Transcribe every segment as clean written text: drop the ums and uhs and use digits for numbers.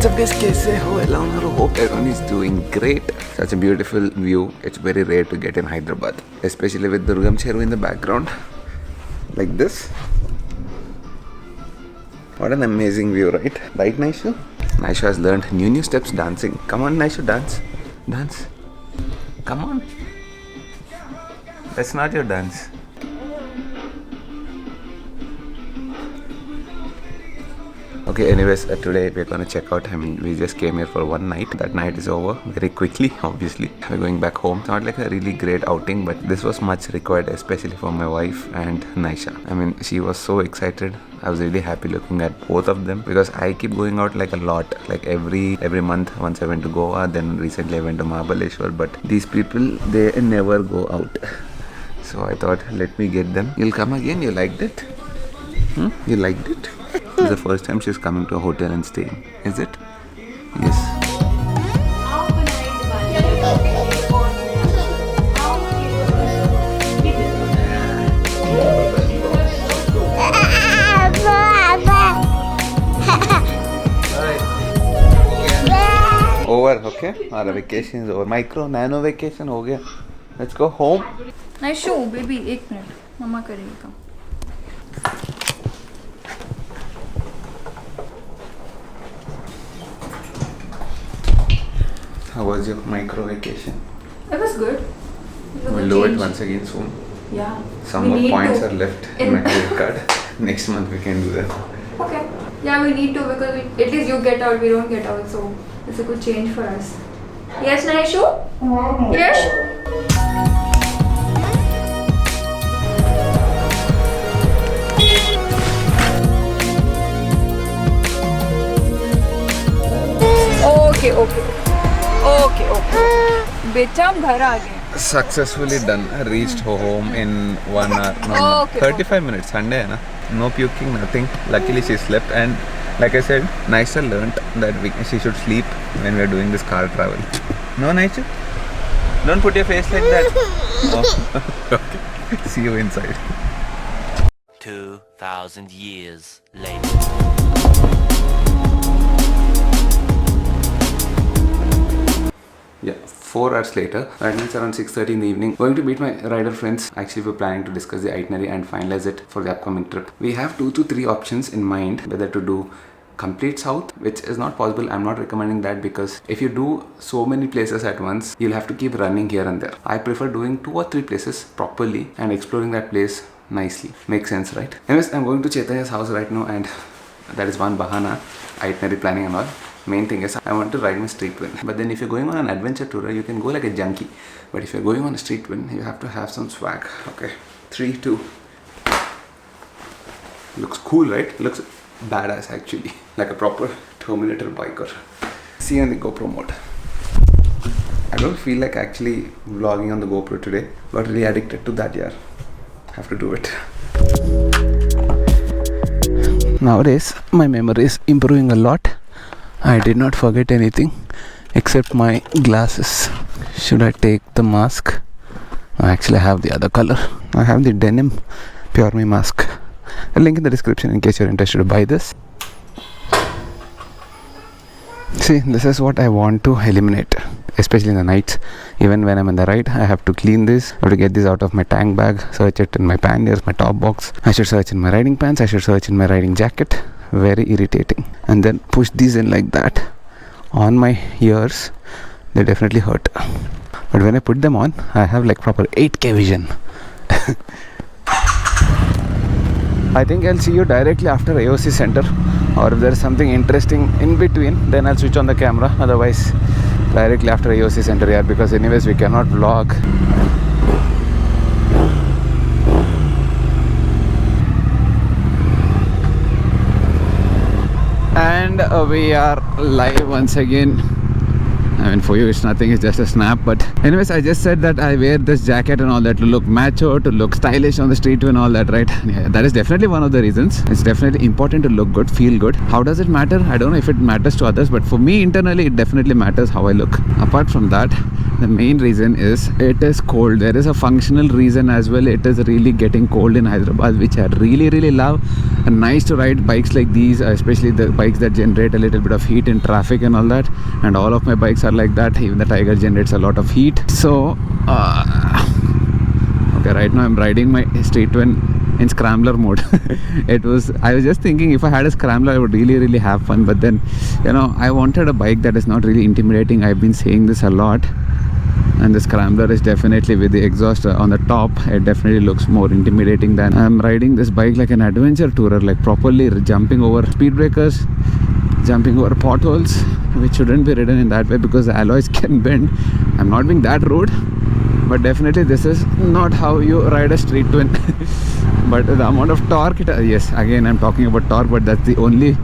What's up guys, कैसे हो? Hope everyone is doing great. Such a beautiful view. It's very rare to get in Hyderabad, especially with Durgam Cheru in the background like this. What an amazing view, right? Right, Naishu? Naishu has learned new steps dancing. Come on, Naishu, dance. Dance. Come on. That's not your dance. Okay, anyways, today we're gonna check out. We just came here for one night. That night is over very quickly, obviously. We're going back home. It's not like a really great outing, but this was much required, especially for my wife and Naisha. She was so excited. I was really happy looking at both of them because I keep going out like a lot, like every month. Once I went to Goa, then recently I went to Mahabaleshwar, but these people, they never go out. So I thought, let me get them. You'll come again? You liked it? You liked it? This is the first time she's coming to a hotel and staying. Is it? Yes. Over, okay? Our vacation is over. Micro, nano vacation हो गया. Let's go home. Nice show, baby. 1 minute. Mama करेगी काम. How was your micro vacation? It was good. We'll do it once again soon. Yeah. Some more points are left in my credit card. Next month we can do that. Okay. Yeah, we need to because at least you get out, we don't get out, so it's a good change for us. Yes, Naishu? Yes? Okay. बेटा हम घर आ गए. Successfully done. I reached home in 1 hour. No, 35 minutes. Sunday, na? No puking, nothing. Luckily she slept, and like I said, Naisha learnt that she should sleep when we are doing this car travel. No, Naisha? Don't put your face like that. Oh. Okay. See you inside. 2,000 years later. Yeah, 4 hours later, that means around 6:30 in the evening, going to meet my rider friends. Actually, we're planning to discuss the itinerary and finalize it for the upcoming trip. We have 2 to 3 options in mind, whether to do complete south, which is not possible. I'm not recommending that because if you do so many places at once, you'll have to keep running here and there. I prefer doing 2 or 3 places properly and exploring that place nicely. Makes sense, right? Anyways, I'm going to Chaitanya's house right now, and that is one bahana, itinerary planning and all. Main thing is I want to ride my street twin. But then if you're going on an adventure tour, you can go like a junkie. But if you're going on a street twin, you have to have some swag. Okay, 3, 2. Looks cool, right? Looks badass actually. Like a proper Terminator biker. See you on the GoPro mode. I don't feel like actually vlogging on the GoPro today. Got really addicted to that, yeah. Have to do it. Nowadays, my memory is improving a lot. I did not forget anything except my glasses. Should I take the mask? Actually, I have the other color. I have the denim Pure Me mask. A link in the description in case you're interested to buy this. See, this is what I want to eliminate, especially in the nights. Even when I'm in the ride, I have to clean this. I have to get this out of my tank bag, search it in my panniers, my top box. I should search in my riding pants. I should search in my riding jacket. Very irritating. And then push these in like that on my ears. They definitely hurt. But when I put them on, I have like proper 8K vision. I think I'll see you directly after AOC Center, or if there is something interesting in between, then I'll switch on the camera. Otherwise, directly after AOC Center, yeah, because anyways we cannot vlog. And we are live once again. For you it's nothing, it's just a snap. But anyways, I just said that I wear this jacket and all that to look macho, to look stylish on the street and all that, right? Yeah, that is definitely one of the reasons. It's definitely important to look good, feel good. How does it matter? I don't know if it matters to others, but for me internally it definitely matters how I look. Apart from that, The main reason is it is cold. There is a functional reason as well. It is really getting cold in Hyderabad, which I really love. And nice to ride bikes like these, especially the bikes that generate a little bit of heat in traffic and all that. And all of my bikes are like that. Even the Tiger generates a lot of heat. So okay, right now I'm riding my Street Twin in scrambler mode. I was just thinking, if I had a scrambler I would really have fun, but then, you know, I wanted a bike that is not really intimidating. I've been saying this a lot, and the scrambler is definitely, with the exhaust on the top, it definitely looks more intimidating than I'm riding this bike like an adventure tourer, like properly jumping over speed breakers, jumping over potholes, which shouldn't be ridden in that way because the alloys can bend. I'm not being that rude, but definitely this is not how you ride a Street Twin. But the amount of torque yes, again I'm talking about torque, but that's the only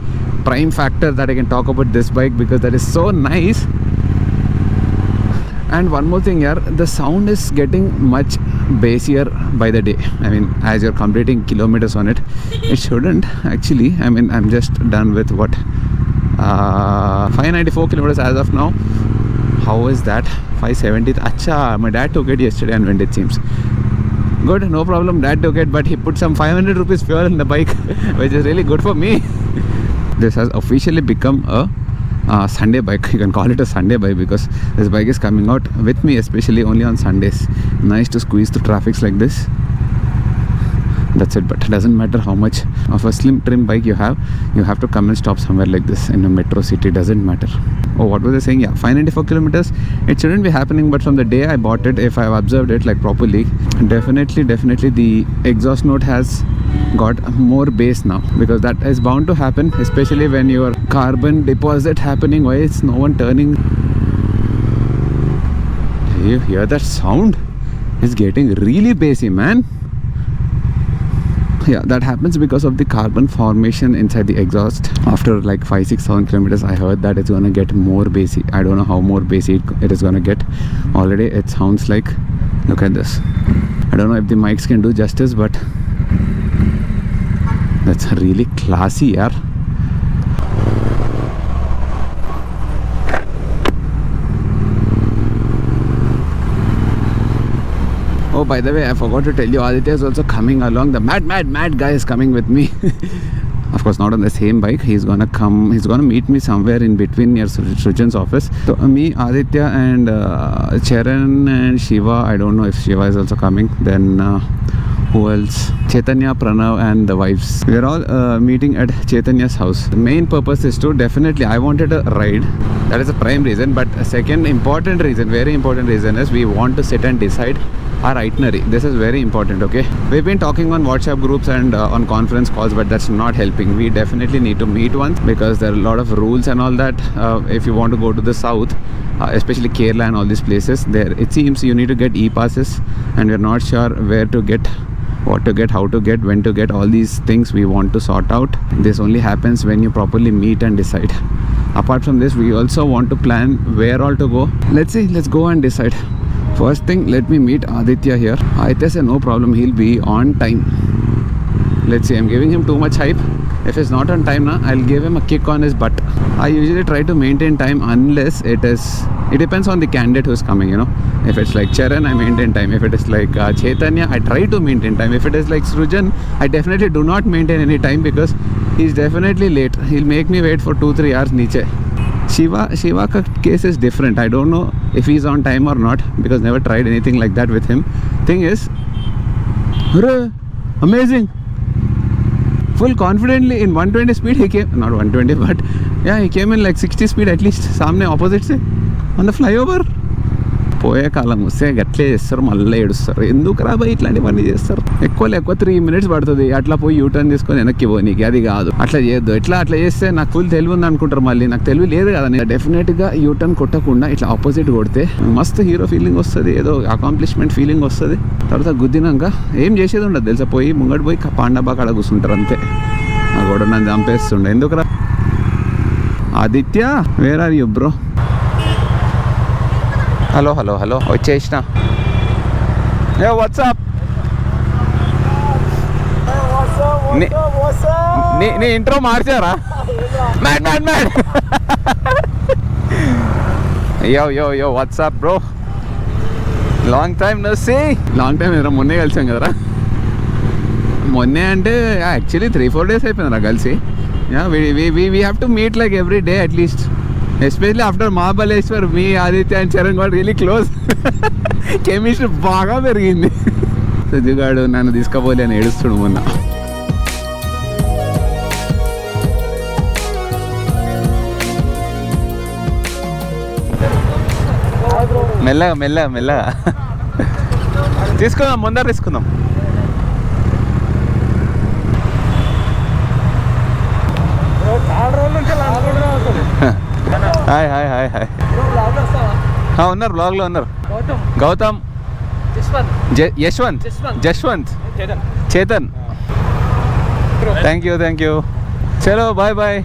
prime factor that I can talk about this bike, because that is so nice. And one more thing here, the sound is getting much bassier by the day. I mean, as you're completing kilometers on it, it shouldn't actually. I mean, I'm just done with what 594 kilometers as of now. How is that? 570. Acha, my dad took it yesterday and went, it seems. Good, no problem, dad took it, but he put some 500 rupees fuel in the bike, which is really good for me. This has officially become a Sunday bike. You can call it a Sunday bike because this bike is coming out with me, especially only on Sundays. Nice to squeeze through traffics like this. That's it. But it doesn't matter how much of a slim trim bike you have to come and stop somewhere like this in a metro city. Doesn't matter. Oh, what was I saying? Yeah, 594 kilometers. It shouldn't be happening, but from the day I bought it, if I've observed it like properly, definitely the exhaust note has got more bass now, because that is bound to happen, especially when your carbon deposit happening. Why is no one turning? You hear that sound? It's getting really bassy, man. Yeah, that happens because of the carbon formation inside the exhaust. After like 5, 6, 7 kilometers, I heard that it's gonna get more bassy. I don't know how more bassy it is gonna get. Already it sounds like, look at this. I don't know if the mics can do justice, but that's really classy, yaar. Oh, by the way, I forgot to tell you, Aditya is also coming along. The mad guy is coming with me. Of course, not on the same bike. He's gonna meet me somewhere in between near Srujan's office. So me, Aditya, and Charan and Shiva. I don't know if Shiva is also coming. Then who else? Chaitanya, Pranav, and the wives. We are all meeting at Chaitanya's house. The main purpose is to definitely, I wanted a ride. That is the prime reason. But a second important reason, very important reason, is we want to sit and decide our itinerary. This is very important, okay? We've been talking on WhatsApp groups and on conference calls, but that's not helping. We definitely need to meet once, because there are a lot of rules and all that. If you want to go to the south, especially Kerala and all these places, there it seems you need to get e-passes, and we're not sure where to get, what to get, how to get, when to get. All these things we want to sort out. This only happens when you properly meet and decide. Apart from this, we also want to plan where all to go. Let's see, let's go and decide. First thing, let me meet Aditya here. Aditya said no problem, he'll be on time. Let's see, I'm giving him too much hype. If he's not on time now, I'll give him a kick on his butt. I usually try to maintain time unless it depends on the candidate who's coming, you know. If it's like Charan, I maintain time. If it is like Chaitanya, I try to maintain time. If it is like Srujan, I definitely do not maintain any time, because he's definitely late. He'll make me wait for 2-3 hours niche. Shiva ka case is different. I don't know if he's on time or not, because never tried anything like that with him. Thing is, amazing. Full confidently in 120 speed he came, not 120, but yeah, he came in like 60 speed at least. Samne opposite se on the flyover. పోయే కాలం వస్తే గట్లే చేస్తారు, మళ్ళీ ఏడుస్తారు. ఎందుకు రా భయ్ ఇట్లాంటివన్నీ చేస్తారు? ఎక్కువ 3 minutes పడుతుంది అట్లా పోయి యూటర్న్ తీసుకొని వెనక్కి పోనీకి. అది కాదు, అట్లా చేయొద్దు. అట్లా చేస్తే నాకు ఫుల్ తెలివి ఉంది అనుకుంటారు. మళ్ళీ నాకు తెలివి లేదు కదా. నేను డెఫినెట్గా యూటర్న్ కొట్టకుండా ఇట్లా ఆపోజిట్ కొడితే మస్తు హీరో ఫీలింగ్ వస్తుంది, ఏదో అకాంప్లిష్మెంట్ ఫీలింగ్ వస్తుంది. తర్వాత గుద్దినాక ఏం చేసేది ఉండదు తెలుసా. పోయి ముంగడు పోయి పాండాబా కాడ కూర్చుంటారు అంతే. ఆ గొడవ నన్ను చంపేస్తుండే. ఎందుకురా Aditya, where are you bro? Hello వచ్చేసిన. ఏ వాట్సాప్, నీ ఇంట్రో మార్చారా? Mad yo what's up bro. Long time no see. Long time ఎదురా, మొన్నే కలిసాం కదరా. మొన్నే అంటే యాక్చువల్లీ 3-4 days అయిపోయిందిరా కలిసి. We have to meet like every day at least, especially after Mahabaleshwar. Me Aditya and Charan గారు రియలీ క్లోజ్. కెమిస్ట్రీ బాగా పెరిగింది. సుజుగాడు నన్ను తీసుకుపోలే అని ఏడుస్తుడు మొన్న. మెల్లగా మెల్లగా మెల్లగా తీసుకుందాం, ముందర తీసుకుందాం. Hi hi hi hi. ఉన్నారు, బ్లాగ్లో ఉన్నారు. గౌతమ్, యశ్వంత్, జశ్వంత్, చేతన్. Thank you. చలో బాయ్ బాయ్.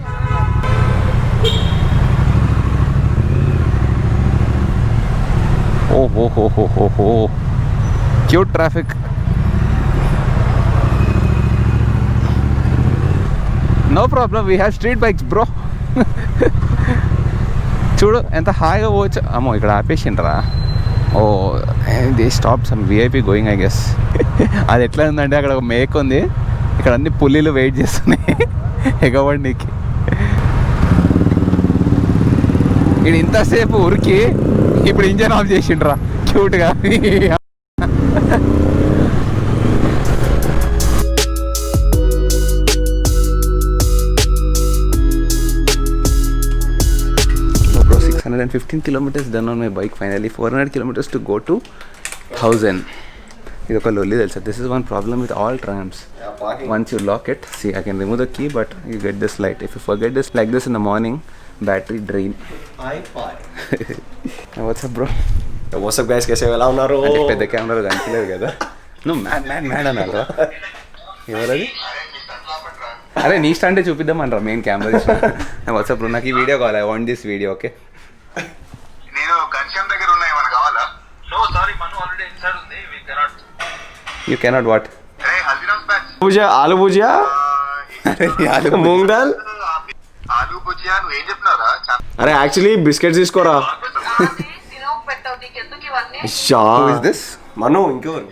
ఓహో cute traffic. No problem, we have street bikes bro. చూడు ఎంత హాయిగా పోవచ్చు. అమ్మో ఇక్కడ ఆపేసిండ్రా. Oh they stop some VIP going I guess. అది ఎట్లా ఉందంటే అక్కడ ఒక మేక్ ఉంది, ఇక్కడ అన్ని పుల్లీలు వెయిట్ చేస్తున్నాయి ఎగవండికి. ఇది ఇంతసేపు ఉరికి ఇప్పుడు ఇంజన్ ఆఫ్ చేసిండ్రా క్యూట్గా. Bro, 615 kilometers done on my bike finally. 400 kilometers to go to 1000. ఇది ఒక లొల్లి తెలుసా. This is one problem with all trams. Once you lock it, see I can remove the key but you get this light. If you forget this like this in the morning, battery drain. What's up bro? What's up guys, कैसे ఎలా ఉన్నారు? అంటే పెద్ద కెమెరాలో కనిపించలేదు కదా. నువ్వు mad అన్నారా? ఎవరది? అరే నీ స్టాండే చూపిద్దామనరా మెయిన్ కెమెరా. వాట్సాప్ బ్రో, నాకు ఈ వీడియో కావాలి. I want this video. Okay, నేను గన్షమ్ దగ్గర ఉన్నా, ఏమైనా కావాలా? No, sorry, Manu already inside ఉంది. We cannot. You cannot what? అరే హల్దీరామ్స్ బ్యాచ్ భుజియా, ఆలు భుజియా, మూంగ్ దాల్. ఆలు భుజియా నువ్వు ఏం చెప్పినారా? అరే యాక్చువల్లీ బిస్కెట్స్ తీసుకోరా. Who is this? మను, ఇంకెవరు?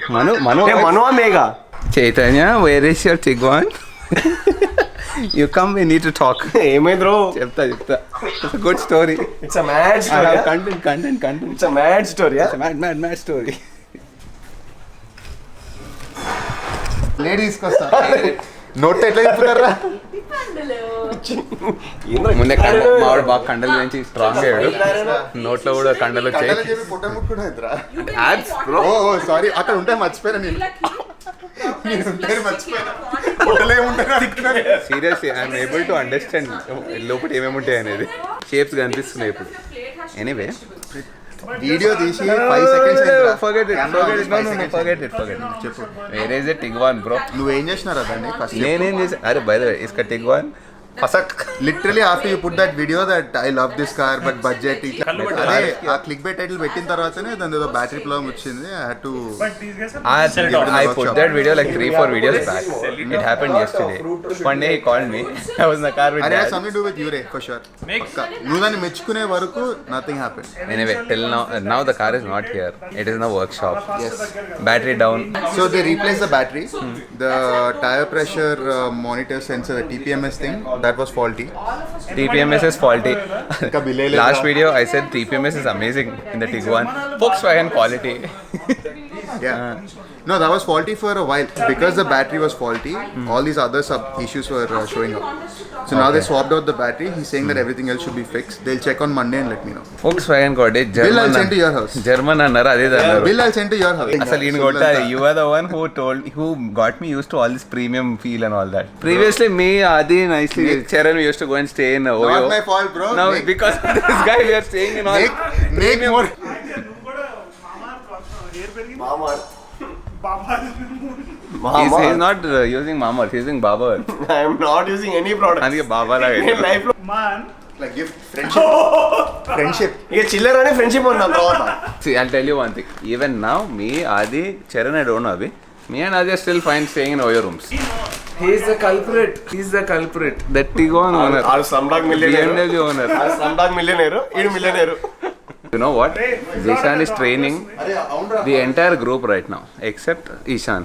Manu Megha. Chaitanya, where is your Tiguan? You come, we need to talk. ఏమైంది బ్రో? చెప్తా good story. It's a mad story. Content it's a mad story. Mad story. Ladies వస్తా నోట్ ఎట్లా చెప్తారా? ముందే మావాడు బాగా కండలు పెంచి స్ట్రాంగ్ అయ్యాడు. నోట్లో కూడా కండలు వచ్చాయి. ఫోటో ముట్టుకున్నా. సారీ, అక్కడ ఉంటే మర్చిపోయినా నేను ఉంటే మర్చిపోయినా. ఫోటోలే ఉంటాయి. Seriously I'm able to understand లోపల ఏమేమి ఉంటాయి అనేది. షేప్స్ కనిపిస్తున్నాయి ఇప్పుడు. ఎనీవే, వీడియో తీసి 5 seconds forget it. చెప్పు, where is it Tiguan bro? నువ్వేం చేసినారా దాన్ని ఫస్ట్? నేనేం చేసా? అరే బై ద వే, ఇస్కా టిగ్వాన్ ఫసక్. Literally after you put that video that I love this car but budget, అదే ఆ క్లిక్ బై టైటిల్ పెట్టిన తర్వాతనే దాని ఏదో బ్యాటరీ ప్రాబ్లం వచ్చింది. I had to I put that video like 3-4 videos back. It happened yesterday. One day he called me. I was in the car with అరే dad. something to do with you ray for sure. నువ్వు దాన్ని మెచ్చుకునే వరకు nothing happened. Anyway, till now the car is not here. It is in the workshop. Yes. Battery down. So they replaced the battery. The tire pressure monitor sensor, the TPMS thing, that was faulty. TPMS is faulty. ఇంకా బిల్లే లేదా? Last video I said TPMS is amazing in the Tiguan. Volkswagen quality. Yeah. No, that was faulty for a while because the battery was faulty. All these other issues were showing up. So now they swapped out the battery. He's saying that everything else should be fixed. They'll check on Monday and let me know. Volkswagen quality. Bill I'll send to your house. German అన్నారు, అదే అన్నారు. Bill I'll send to your house. అసలు ఈయన కొట్టాలి. You are the one who got me used to all this premium feel and all that. Previously me, Adi, nicely Charan, we used to go and stay in Oyo. Not my fault, bro. Now because of this guy we are staying in all. Make more. He's not using Mamaearth, he's using Babaearth. I am not using any product. అందుకే బాబా లాగా life లో Like gift, friendship. Friendship. ఇక చిల్లర్ అనే friendship ఉన్నాం తర్వాత. See, I'll tell you one thing. Even now, me, Adi, Charan, I don't know Abhi. Me and Adi are still fine staying in Oyo rooms. He's the culprit. The Tiguan owner. ఆడు slum dog millionaire. BMW owner. ఆడు slum dog millionaire, ఈడు millionaire. You know what? Zishan is training the entire group right now, except Ishan.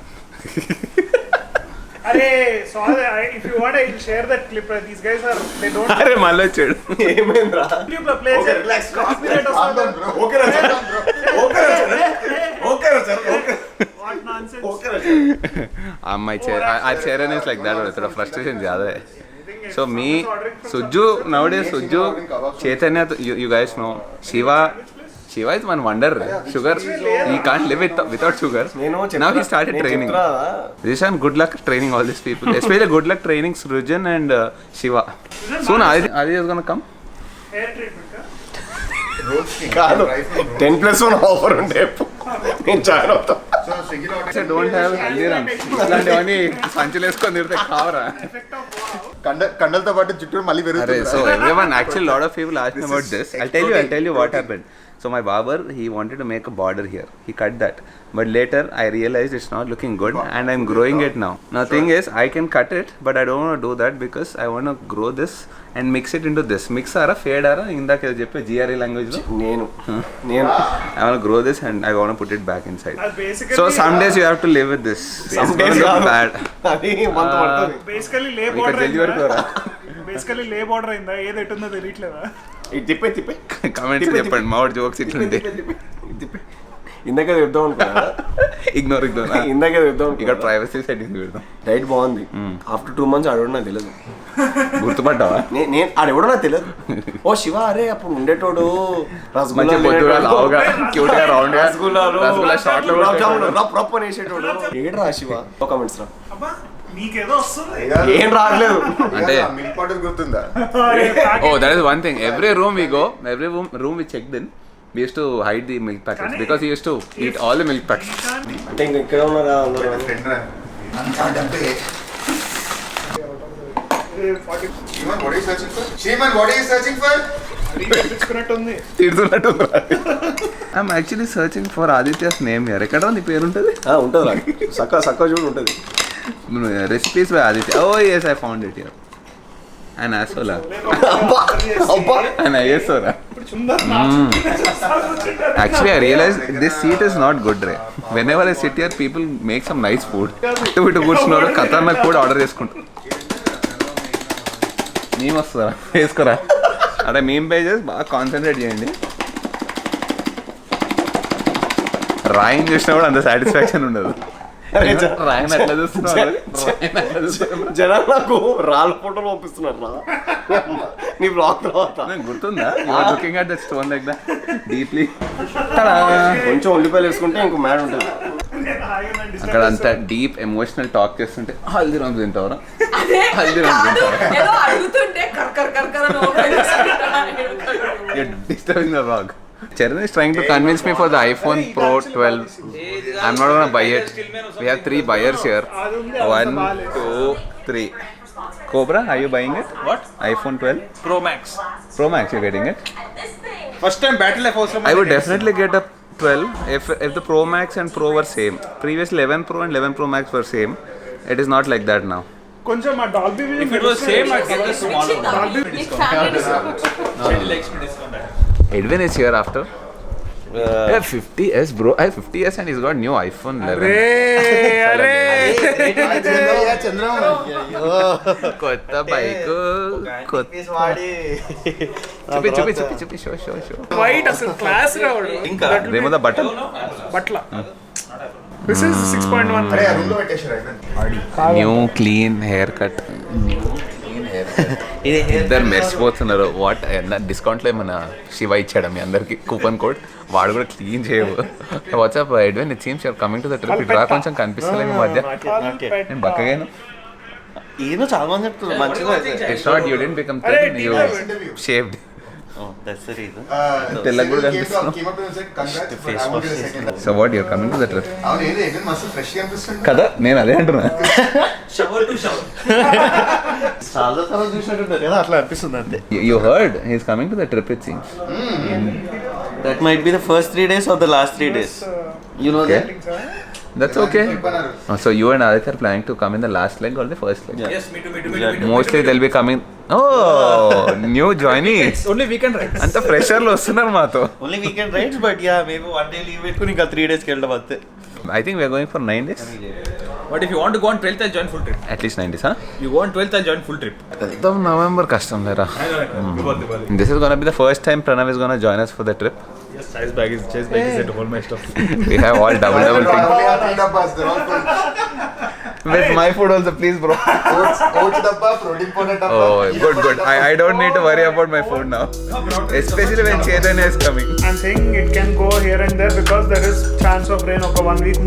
Arey, sorry, if you want, I'll share that clip. These guys are, they don't. అరే మళ్ళీ వచ్చాడు. ఏమైందిరా? YouTube lo play చేయి. Copyright వస్తుంది. What nonsense. అమ్మాయి ఆ Charan is like that थोड़ा frustration ज़्यादा है. So me, Suju, nowadays Suju, Chaitanya, you guys know, Shiva is one wonder. Sugar, he can't live without sugar. Now he started training. Zishan, good luck training all these people. Especially good luck training Srujan and Shiva. Soon Aditya is gonna come. Hair treatment. కాదు 10+1 offer ఉండే నేను join అవుతా. I don't have Haldirams. ఇట్లాంటివన్నీ సంచులు వేసుకొని తిరిగితే కావరా. కండలతో పాటు చుట్టూ మళ్ళీ పెరుగుతుంది. So everyone, actually lot of people asked me about this. I'll tell you what happened. So my barber, he wanted to make a border here. He cut that. But later I realized it's not looking good and I'm growing it now. Now thing is, I can cut it, but I don't want to do that because I want to grow this and mix it into this. Mix ara, fade ara, ఇందాక చెప్పే GRE language లో. నేను I want to grow this and I want to put it back inside. Basically, So some days you have to live with this. Some It's days gonna look కాదు. bad. అది month పడుతుంది. basically lay ఇక్కడ border జల్లి వరకు రా. basically lay border అయిందా ఏది ఎటుందో తెలియట్లేదా ఇది తిప్పే Comments చెప్పండి మా వాడు జోక్స్ ఇట్లుంటే. తిప్పే ఇందాక చెప్దాం అనుకున్నా. ఇగ్నోర్ ఇందాక చెప్దాం ఇక్కడ ప్రైవసీ సెట్టింగ్స్ పెడతాం. డైట్ బాగుంది. ఆఫ్టర్ 2 months ఆడవడం నాకు తెలియదు. గుర్తుపడ్డావా? నేను ఆడెవడో నాకు తెలియదు. ఓ శివ, అరే అప్పుడు ఉండేటోడు మంచి పొద్దుగా లావుగా క్యూట్ గా రౌండ్ గా రసగుల్లా షార్ట్ లో రప్ అనేసేటోడు. ఏడ్రా శివ, కామెంట్స్ రా. అబ్బా నీకేదో వస్తుంది ఏం రావట్లేదు. అంటే మిల్క్ బాటిల్ గుర్తుందా? oh, that is one thing. Every room we go, every room we checked in, we used to hide the milk packets because he used to eat all the milk packets. అంటే ఇంక ఇక్కడ ఉన్నారా అందరూ? Shriman, what are you searching for? Shriman, what are you searching for? ఉంది తిడుతున్నట్టు. I'm actually searching for Aditya's name here. ఎక్కడ నీ పేరు ఉంటుంది? ఉంటుంది రా, సక్క చూడు ఉంటుంది. Recipes by Aditya. Oh yes, I found it here. An asshole. An ISO. Actually, I realized this seat is not good, right? Whenever I sit here, people make some nice food. ఇటు కూర్చున్నారు ఖతర్నాక్ food order చేసుకుంటారు. మేము వస్తారా వేసుకోరా అంటే మేము pages బాగా concentrate చేయండి. రాయిని చూసినా కూడా అంత సాటిస్ఫాక్షన్ ఉండదు. రాయన్ అట్లా చూస్తున్నారు, జనాలు నాకు రాళ్ళ ఫోటోలు పంపిస్తున్నారు రా నీ బ్లాగ్ తర్వాత. గుర్తుందా? Looking at the stone like that deeply. కొంచెం ఉల్లిపాయలు వేసుకుంటే ఇంకో మ్యాడ్ ఉంటుంది. అక్కడ అంత డీప్ ఎమోషనల్ టాక్ చేస్తుంటే హల్దీరామ్స్ తింటావరా, హల్దీరామ్స్ తింటావరా, disturbing the vlog. Charan is trying to convince me for the iPhone Pro 12. I'm not gonna buy it. We have 3 buyers here. 1, 2, 3. Cobra, are you buying it? What? iPhone 12 Pro Max. Pro Max, you're getting it? First time battle life also. I would definitely get a 12 if the Pro Max and Pro were same. Previously 11 Pro and 11 Pro Max were same. It is not like that now. కొంచెం మా Dolby If it was same, I'd get the small one. She likes me discount. Edwin is here after. 50s bro. I have 50s and he's got new iPhone 11. కొత్త bike చూపి show white అసలు class రావడం రేమో the button బట్ల this is 6.1 new clean haircut. ఇద్దరు మెరిసిపోతున్నారు. What డిస్కౌంట్లో ఏమన్నా శివ ఇచ్చాడా మీ అందరికి కూపన్ కోడ్? వాడు కూడా క్లీన్ చేయవు. WhatsApp Edwin, it seems you're coming to the trip. ఇట్లా కొంచెం కనిపిస్తలేదు ఈ మధ్య. నేను బక్కగాను. ఏదో చాలా మంది చెప్తున్నారు మంచిగా. It's not you didn't become thin, you shaved. తెల్లగా కూడా కనిపిస్తున్నావు. So what you're coming to the trip కదా? నేను అదే అంటున్నా. చాలా సార్లు చూసినట్టుంటారు కదా, అట్లా అనిపిస్తుంది అంతే. You heard he's coming to the trip, it seems. That might be the first 3 days or the last 3 days. You know Okay. that? That's okay. So you and Aditya are planning to come in the last leg or the first leg? Yes, me too. Mostly they'll be coming. Oh, new joinees. Only weekend rides. అంత ప్రెషర్లో వస్తున్నారు మాతో. Only weekend rides, but yeah, maybe 1 day leave పెట్టుకుని ఇంకా 3 days కి వెళ్ళడం అంతే. I think we are going for 9 days. But if you want to go on 12th, I'll join full trip. At least 9 days, huh? You go on 12th, I'll join full trip. వెళ్తాం November కష్టం లేరా. This is gonna be the first time Pranav is gonna join us for the trip. Yes, Chase bag is at all my stuff. We have all double thing. Only have 3 dabbas, they're all full. With my food also, please, bro. Oats dabba, protein powder dabba. Oh, good. I don't need to worry about my food now. Especially when Chaitanya is coming. I'm saying it can go here and there because there is chance of rain of 1 week.